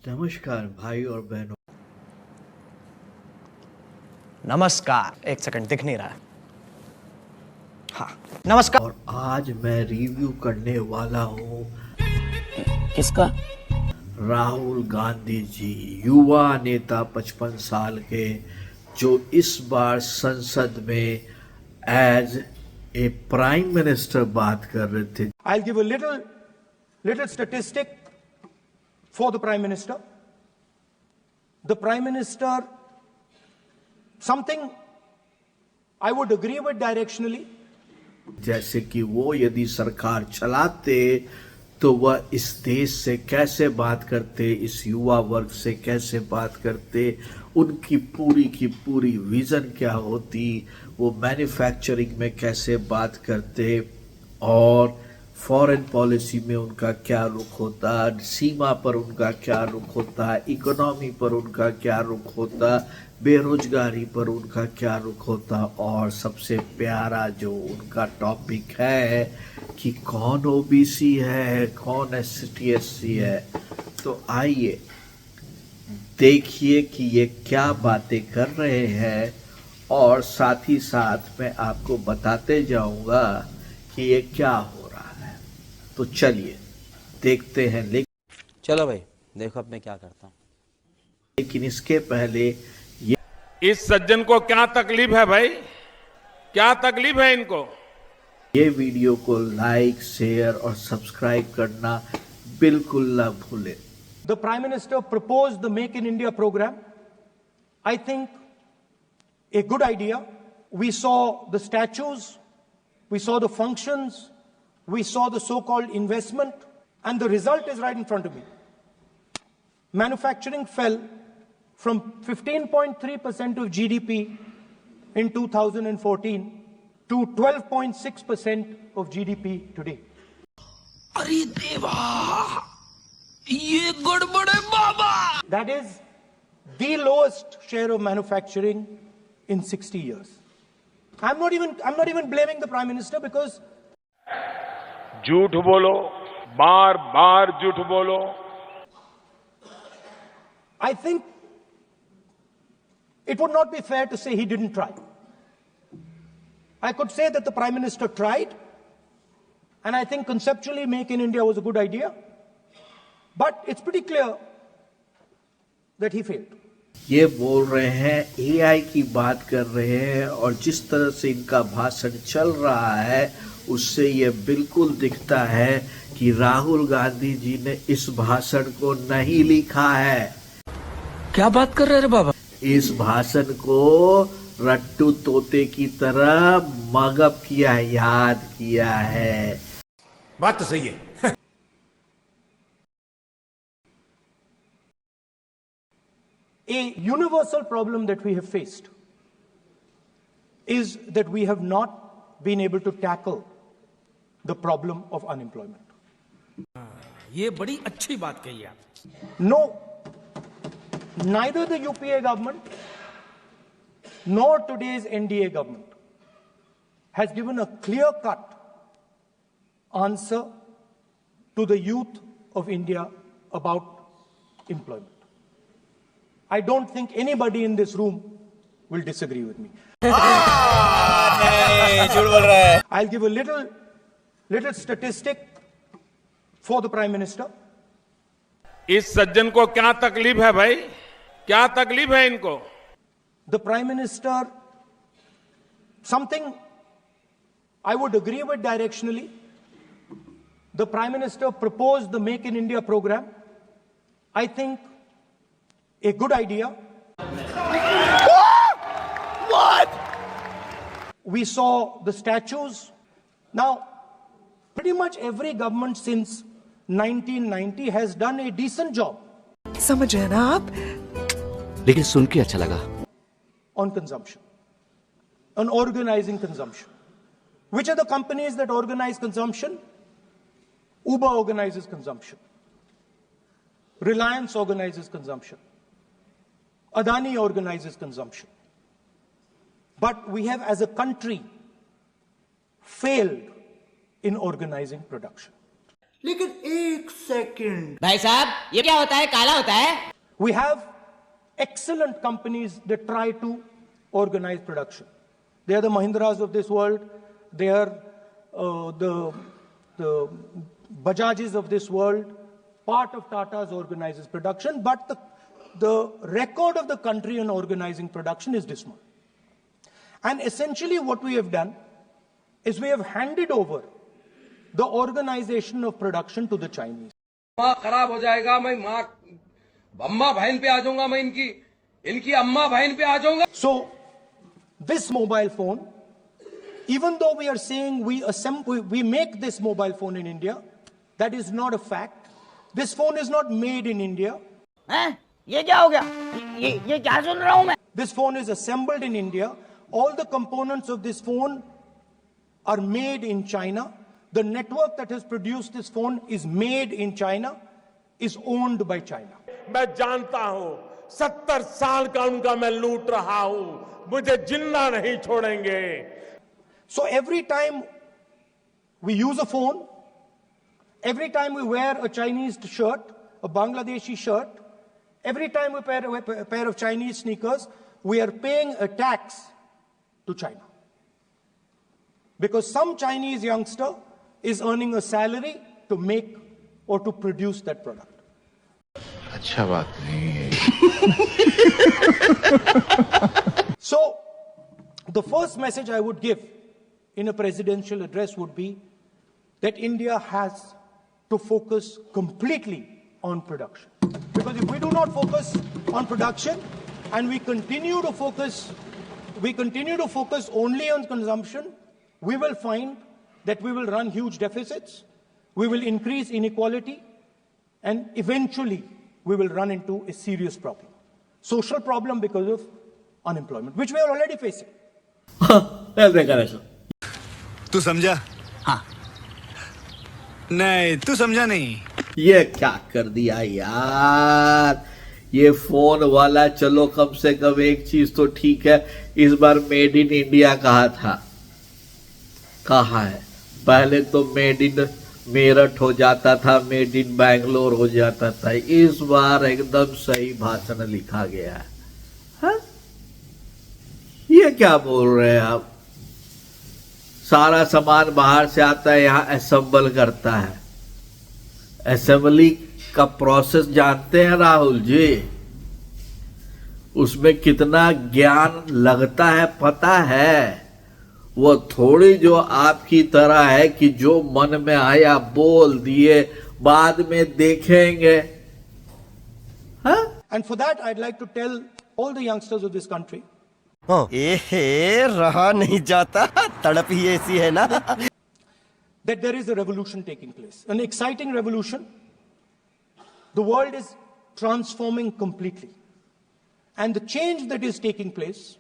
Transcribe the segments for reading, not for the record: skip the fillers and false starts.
नमस्कार भाई और बहनों। नमस्कार। एक सेकंड, दिख नहीं रहा है। हाँ, नमस्कार। और आज मैं रिव्यू करने वाला हूँ किसका? राहुल गांधी जी, युवा नेता 55 साल के, जो इस बार संसद में एज ए प्राइम मिनिस्टर बात कर रहे थे। I'll give a little statistic for the Prime Minister. The Prime Minister, something I would agree with directionally. जैसे कि वो यदि सरकार चलाते तो वह इस देश से कैसे बात करते, इस युवा वर्ग से कैसे बात करते, उनकी पूरी की पूरी विजन क्या होती, वो मैन्युफैक्चरिंग में कैसे बात करते और फॉरेन पॉलिसी में उनका क्या रुख होता, सीमा पर उनका क्या रुख होता, इकोनॉमी पर उनका क्या रुख होता, बेरोजगारी पर उनका क्या रुख होता, और सबसे प्यारा जो उनका टॉपिक है कि कौन ओबीसी है, कौन एसटी एससी है। तो आइए देखिए कि ये क्या बातें कर रहे हैं और साथ ही साथ मैं आपको बताते जाऊंगा कि ये क्या हो रहा है। तो चलिए देखते हैं। चलो भाई, देखो अब मैं क्या करता हूँ। लेकिन इसके पहले इस सज्जन को क्या तकलीफ है भाई? क्या तकलीफ है इनको? ये वीडियो को लाइक, शेयर और सब्सक्राइब करना बिल्कुल ना भूलें। The Prime Minister proposed the Make in India program. I think a good idea. We saw the statues, we saw the functions, we saw the so-called investment, and the result is right in front of me. Manufacturing fell from 15.3% of GDP in 2014 to 12.6% of GDP today. अरे देवा, ये गड़बड़ है बाबा। That is the lowest share of manufacturing in 60 years. I'm not even blaming the Prime Minister because झूठ बोलो, बार बार झूठ बोलो। I think it would not be fair to say he didn't try. I could say that the Prime Minister tried, and I think conceptually Make in India was a good idea, but it's pretty clear that he failed. ये बोल रहे हैं, AI की बात कर रहे हैं, और जिस तरह से इनका भाषण चल रहा है उससे ये बिल्कुल दिखता है कि राहुल गांधी जी ने इस भाषण को नहीं लिखा है। क्या बात कर रहे रे बाबा? इस भाषण को रट्टू तोते की तरह मगअप किया, याद किया है। बात तो सही है। A universal problem that we have faced is that we have not been able to tackle the problem of unemployment. ये बड़ी अच्छी बात कही आप। No, neither the UPA government nor today's NDA government has given a clear-cut answer to the youth of India about employment. I don't think anybody in this room will disagree with me. I'll give a little statistic for the Prime Minister. इस सज्जन को क्या तकलीफ है भाई? क्या तकलीफ है इनको? The Prime Minister, something I would agree with directionally. The Prime Minister proposed the Make in India program. I think a good idea. What? We saw the statues. Now, pretty much every government since 1990 has done a decent job. समझ रहे हैं ना आप? लेकिन सुन के अच्छा लगा। On consumption, on organizing consumption. Which are the companies that organize consumption? Uber organizes consumption. Reliance organizes consumption. Adani organizes consumption. But we have, as a country, failed in organizing production. लेकिन एक second, भाई साहब ये क्या होता है, काला होता है? We have excellent companies that try to organize production. They are the Mahindras of this world. They are the Bajajs of this world. Part of Tata's organizes production, but the record of the country in organizing production is dismal. And essentially what we have done is we have handed over the organization of production to the Chinese. माँ खराब हो जाएगा, मैं माँ अम्मा बहन पे आ जाऊंगा, मैं इनकी अम्मा बहन पे आ जाऊंगा. So this mobile phone, even though we are saying we make this mobile phone in India, that is not a fact. This phone is not made in India. हैं? ये क्या हो गया? ये क्या सुन रहा हूँ मैं? This phone is assembled in India. All the components of this phone are made in China. The network that has produced this phone is made in China, is owned by China. मैं जानता हूं 70 साल का उनका मैं लूट रहा हूं, मुझे जिंदा नहीं छोड़ेंगे. So every time we use a phone, every time we wear a Chinese shirt, a Bangladeshi shirt, every time we wear a pair of Chinese sneakers, we are paying a tax to China. Because some Chinese youngster is earning a salary to make or to produce that product. अच्छा बात नहीं है. So, the first message I would give in a presidential address would be that India has to focus completely on production. Because if we do not focus on production and we continue to focus only on consumption, we will find that we will run huge deficits, we will increase inequality, and eventually we will run into a serious problem. Social problem because of unemployment, which we are already facing. तू समझा? हाँ. नहीं, तू समझा नहीं. ये क्या कर दिया यार. ये फोन वाला चलो कम से कम एक चीज तो ठीक है, इस बार मेड इन इंडिया कहा था. कहा है? पहले तो मेड इन मेरठ हो जाता था, मेड इन बैंगलोर हो जाता था. इस बार एकदम सही भाषण लिखा गया है. हाँ? ये क्या बोल रहे हैं आप? सारा सामान बाहर से आता है, यहां असेंबल करता है. असेंबली का प्रोसेस जानते हैं राहुल जी? उसमें कितना ज्ञान लगता है पता है? वो थोड़ी जो आपकी तरह है कि जो मन में आया बोल दिए, बाद में देखेंगे. हाँ? And for that, I'd like to tell all the youngsters of this country. रहा नहीं जाता, तड़प ही ऐसी है ना. That there is a revolution taking place, an exciting revolution. The world is transforming completely. And the change that is taking place,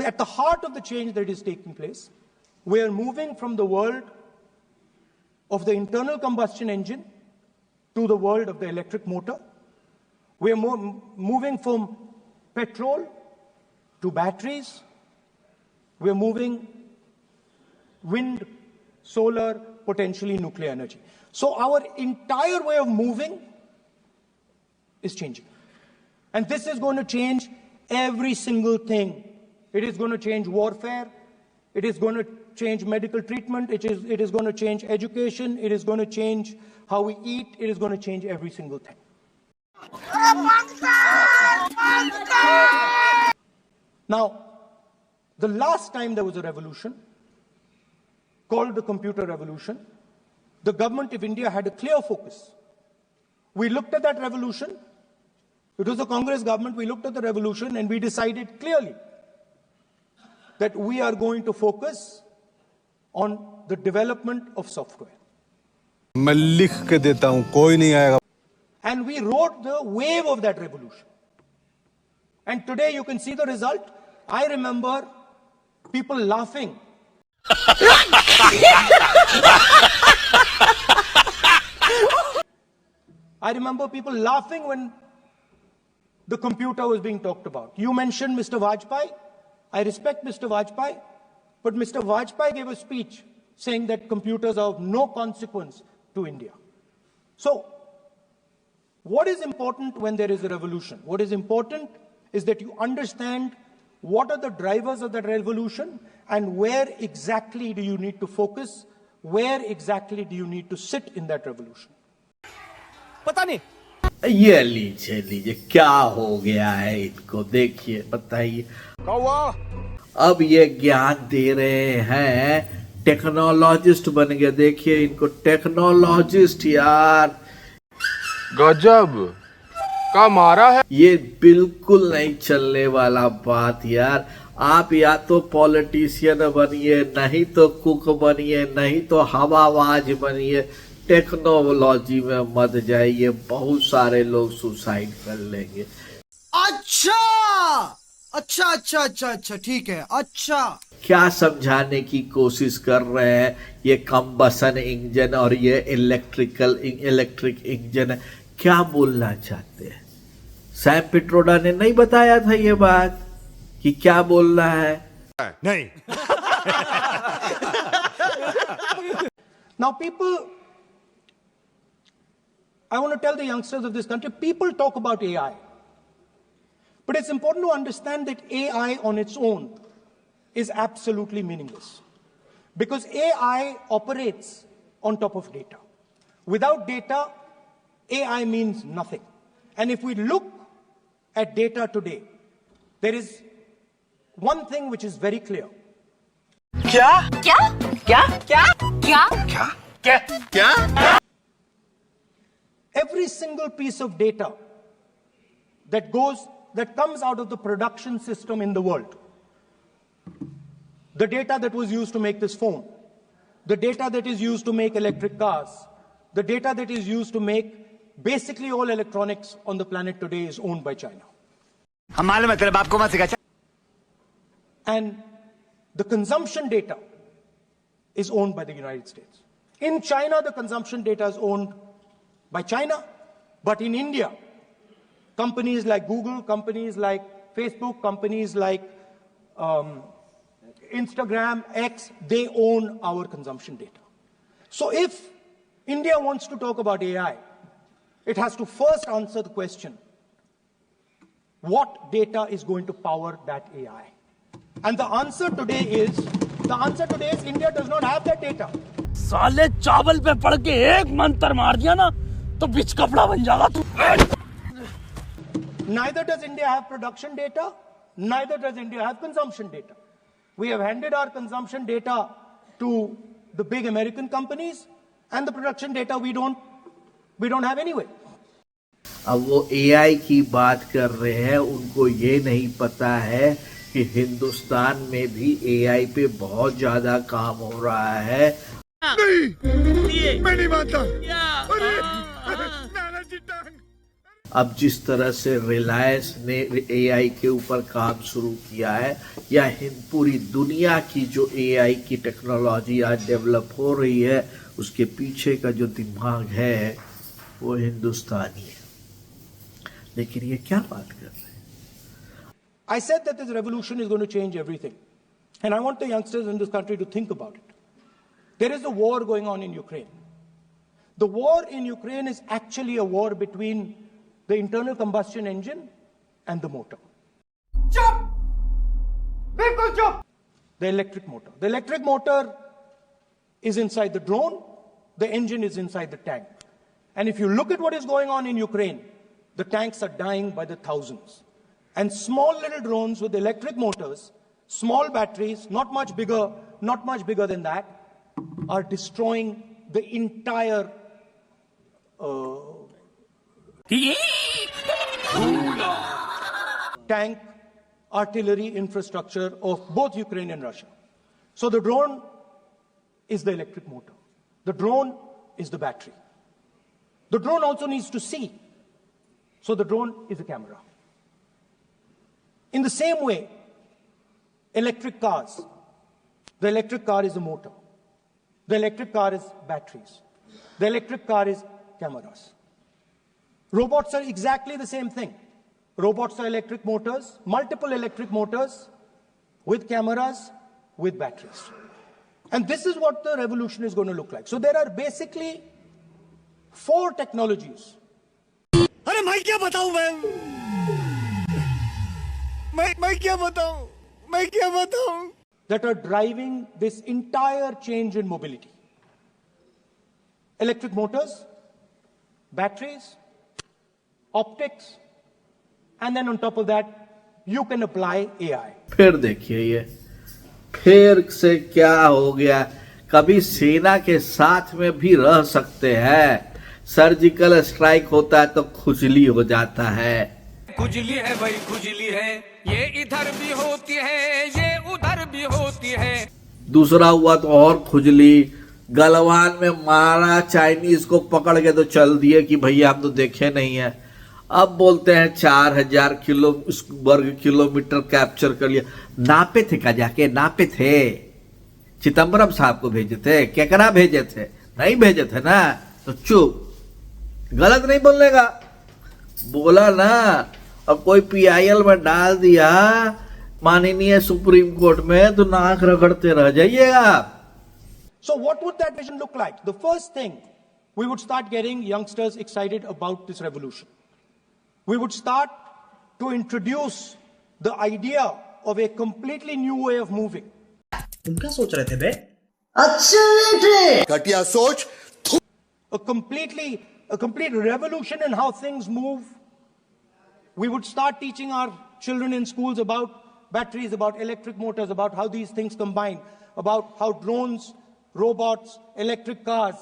at the heart of the change that is taking place, we are moving from the world of the internal combustion engine to the world of the electric motor. We are moving from petrol to batteries. We are moving wind, solar, potentially nuclear energy. So our entire way of moving is changing. And this is going to change every single thing. It is going to change warfare. It is going to change medical treatment. It is going to change education. It is going to change how we eat. It is going to change every single thing. Now, the last time there was a revolution, called the computer revolution, the government of India had a clear focus. We looked at that revolution. It was a Congress government. We looked at the revolution and we decided clearly that we are going to focus on the development of software. मैं लिख के देता हूँ, कोई नहीं आएगा. And we rode the wave of that revolution. And today you can see the result. I remember people laughing. I remember people laughing when the computer was being talked about. You mentioned Mr. Vajpayee. I respect Mr. Vajpayee, but Mr. Vajpayee gave a speech saying that computers are of no consequence to India. So, what is important when there is a revolution? What is important is that you understand what are the drivers of that revolution and where exactly do you need to focus, where exactly do you need to sit in that revolution. पता नहीं ये लीजिए क्या हो गया है इनको, देखिए बताइए। अब ये ज्ञान दे रहे हैं, टेक्नोलॉजिस्ट बन गए। देखिए इनको, टेक्नोलॉजिस्ट यार, गजब का मारा है। ये बिल्कुल नहीं चलने वाला बात यार। आप या तो पॉलिटिशियन बनिए, नहीं तो कुक बनिए, नहीं तो हवाबाज बनिए, टेक्नोलॉजी में मत जाइए। बहुत सारे लोग सुसाइड कर लेंगे। अच्छा अच्छा अच्छा अच्छा अच्छा ठीक है। अच्छा, क्या समझाने की कोशिश कर रहे हैं? ये कंबसन इंजन और ये इलेक्ट्रिक इंजन है, क्या बोलना चाहते हैं? सैम पिट्रोडा ने नहीं बताया था ये बात कि क्या बोलना है? नहीं। Now people, I want to tell the youngsters of this country, people talk about AI. But it's important to understand that AI on its own is absolutely meaningless. Because AI operates on top of data. Without data, AI means nothing. And if we look at data today, there is one thing which is very clear. क्या क्या क्या क्या क्या क्या क्या क्या? Every single piece of data that comes out of the production system in the world, the data that was used to make this phone, the data that is used to make electric cars, the data that is used to make basically all electronics on the planet today is owned by China. And the consumption data is owned by the United States. In China, the consumption data is owned by China, but in India, companies like Google, companies like Facebook, companies like Instagram, X, they own our consumption data. So if India wants to talk about AI, it has to first answer the question, what data is going to power that AI? And the answer today is India does not have that data. साले चावल पे पड़ के एक मंत्र मार दिया ना तो बिच कपड़ा बन जाएगा तू। Neither does India have production data, neither does India have consumption data. We have handed our consumption data to the big American companies, and the production data we don't have anyway. अब वो AI की बात कर रहे हैं, उनको ये नहीं पता है कि हिंदुस्तान में भी AI पे बहुत ज्यादा काम हो रहा है। नहीं, मैं नहीं मानता। अब जिस तरह से रिलायंस ने AI के ऊपर काम शुरू किया है, या पूरी दुनिया की जो AI की टेक्नोलॉजी आज डेवलप हो रही है, उसके पीछे का जो दिमाग है वो हिंदुस्तानी है। लेकिन ये क्या बात कर रहे हैं? I said that this revolution is going to change everything. And I want the youngsters in this country to think about it. There is a war going on in Ukraine. The war in Ukraine is actually a war between the internal combustion engine and the motor. चुप, बिल्कुल चुप। The electric motor. The electric motor is inside the drone. The engine is inside the tank. And if you look at what is going on in Ukraine, the tanks are dying by the thousands. And small little drones with electric motors, small batteries, not much bigger than that, are destroying the entire tank artillery infrastructure of both Ukraine and Russia. So the drone is the electric motor. The drone is the battery. The drone also needs to see. So the drone is a camera. In the same way, electric cars, the electric car is a motor. The electric car is batteries. The electric car is cameras. Robots are exactly the same thing. Robots are electric motors, multiple electric motors with cameras, with batteries. And this is what the revolution is going to look like. So there are basically 4 technologies. अरे मैं क्या बताऊं मैं क्या बताऊं That are driving this entire change in mobility. Electric motors, batteries, optics, and then on top of that, you can apply AI. फिर देखिए ये फिर से क्या हो गया, कभी सेना के साथ में भी रह सकते हैं, सर्जिकल स्ट्राइक होता है तो खुजली हो जाता है। खुजली है भाई खुजली है, ये इधर भी होती है ये उधर भी होती है। दूसरा हुआ तो और खुजली, गलवान में मारा चाइनीज को पकड़ के तो चल दिए कि भैया हम तो देखे नहीं है। अब बोलते हैं 4000 वर्ग किलोमीटर कैप्चर कर लिया। नापे थे क्या, जाके नापे थे? चिदम्बरम साहब को भेजे थे? केकरा भेजे थे? नहीं भेजे थे ना, तो चुप, गलत नहीं बोलने का, बोला ना। अब कोई PIL में डाल दिया माननीय सुप्रीम कोर्ट में तो नाक रगड़ते रह जाइएगा। So what would that vision look like? The first thing, we would start getting youngsters excited about this revolution. We would start to introduce the idea of a completely new way of moving. तुम क्या सोच रहे थे बे? घटिया सोच। A complete revolution in how things move. We would start teaching our children in schools about batteries, about electric motors, about how these things combine, about how drones, robots, electric cars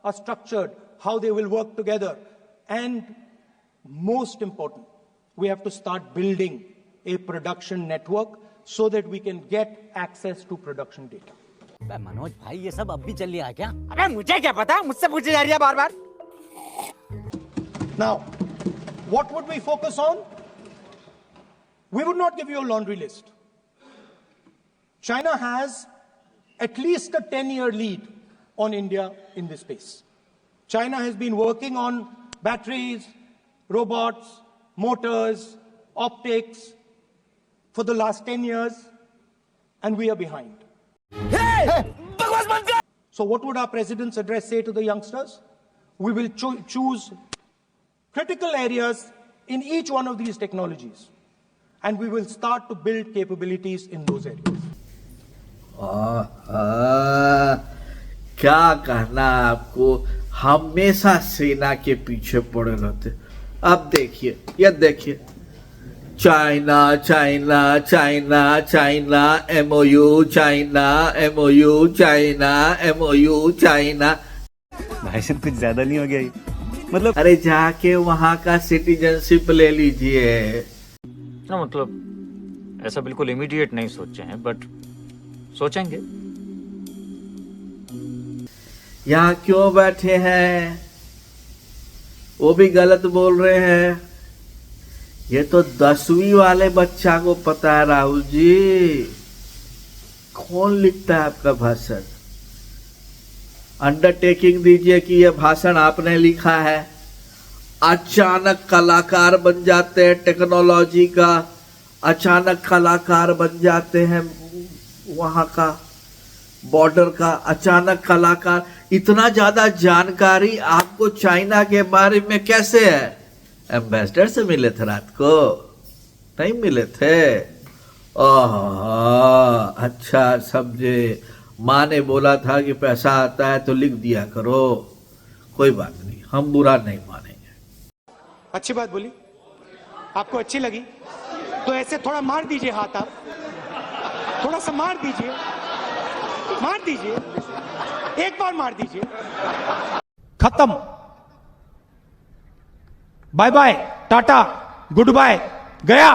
are structured, how they will work together. And most important, we have to start building a production network so that we can get access to production data. Manoj भाई ये सब अब भी चल रहा है क्या? अबे मुझे क्या पता, मुझसे पूछे जा रही है बार-बार। Now, what would we focus on? We would not give you a laundry list. China has at least a 10-year lead on India in this space. China has been working on batteries, robots, motors, optics for the last 10 years, and we are behind. So what would our president's address say to the youngsters? We will choose critical areas in each one of these technologies, and we will start to build capabilities in those areas. क्या कहना आपको, हमेशा सेना के पीछे पड़े रहते। अब देखिए, ये देखिए, China China China China MOU, China MOU, China MOU, China. भाई साहब कुछ ज्यादा नहीं हो गया ये? मतलब अरे जाके वहां का सिटीजनशिप ले लीजिए ना, मतलब ऐसा बिल्कुल इमीडिएट नहीं सोचे हैं, बट सोचेंगे। यहाँ क्यों बैठे हैं, वो भी गलत बोल रहे हैं। ये तो 10वीं वाले बच्चा को पता है राहुल जी। कौन लिखता है आपका भाषण? अंडरटेकिंग दीजिए कि यह भाषण आपने लिखा है। अचानक कलाकार बन जाते हैं टेक्नोलॉजी का, अचानक कलाकार बन जाते हैं वहां का बॉर्डर का, अचानक कलाकार। इतना ज्यादा जानकारी आपको चाइना के बारे में कैसे है? एम्बेसडर से मिले थे रात को? नहीं मिले थे? ओह अच्छा समझे। माँ ने बोला था कि पैसा आता है तो लिख दिया करो। कोई बात नहीं, हम बुरा नहीं मानेंगे। अच्छी बात बोली, आपको अच्छी लगी तो ऐसे थोड़ा मार दीजिए हाथ, आप थोड़ा सा मार दीजिए, एक बार मार दीजिए। खत्म, बाय बाय, टाटा, गुड बाय, गया।